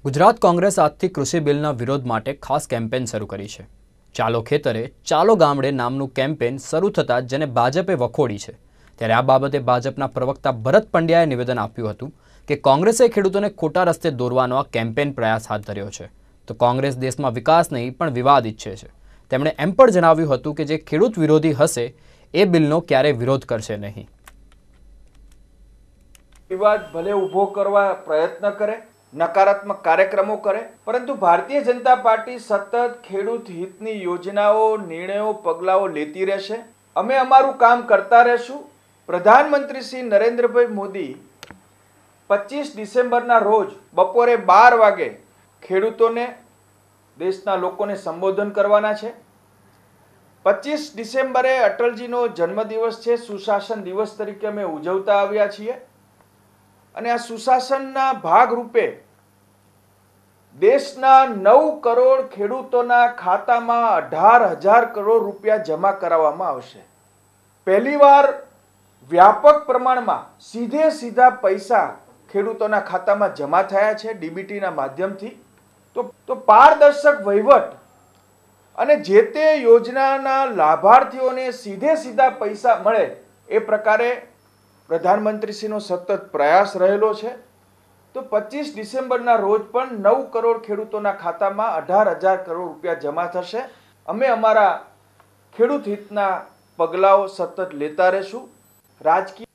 ગુજરાત કોંગ્રેસ આજથી કૃષિ બિલના વિરોધ માટે ખાસ કેમ્પેન શરૂ કરી છે। ચાલો ખેતરે ચાલો ગામડે નામનું કેમ્પેન શરૂ થતાં જેને ભાજપે વખોડી છે, ત્યારે આ બાબતે ભાજપના પ્રવક્તા ભરત પંડ્યાએ નિવેદન આપ્યું હતું કે કોંગ્રેસે ખેડૂતોને ખોટા રસ્તે દોરવાનો આ કેમ્પેન પ્રયાસ હાથ ધર્યો છે, તો કોંગ્રેસ દેશમાં વિકાસ નહીં પણ વિવાદ ઈચ્છે છે। તેમણે એમ પણ જણાવ્યું હતું કે જે ખેડૂત વિરોધી હશે એ બિલનો ક્યારેય વિરોધ કરશે નહીં। વિવાદ ભલે ઊભો કરવા પ્રયત્ન કરે, નકારાત્મક કાર્યક્રમો કરે, પરંતુ ભારતીય જનતા પાર્ટી સતત ખેડૂત હિતની યોજનાઓ, નિર્ણયો, પગલાઓ લેતી રહેશે। અમે અમારું કામ કરતા રહેશું। પ્રધાનમંત્રી શ્રી નરેન્દ્રભાઈ મોદી 25 ડિસેમ્બરના રોજ બપોરે 12 વાગે ખેડૂતોને, દેશના લોકોને સંબોધન કરવાના છે। 25 ડિસેમ્બરે અટલજીનો જન્મદિવસ છે, સુશાસન દિવસ તરીકે અમે ઉજવતા આવ્યા છીએ અને આ સુશાસનના ભાગરૂપે દેશના 9 કરોડ ખેડૂતોના ખાતામાં 18,000 કરોડ રૂપિયા જમા કરાવવામાં આવશે। પહેલીવાર વ્યાપક પ્રમાણમાં સીધા પૈસા ખેડૂતોના ખાતામાં જમા થયા છે ડીબીટીના માધ્યમથી। તો પારદર્શક વહીવટ અને જે તે યોજનાના લાભાર્થીઓને સીધા પૈસા મળે એ પ્રકારે પ્રધાનમંત્રીશ્રીનો સતત પ્રયાસ રહેલો છે। તો 25 ડિસેમ્બરના રોજ પણ 9 કરોડ ખેડૂતોના ખાતામાં 18,000 કરોડ રૂપિયા જમા થશે। અમે અમારા ખેડૂત હિતના પગલાઓ સતત લેતા રહેશું। રાજકીય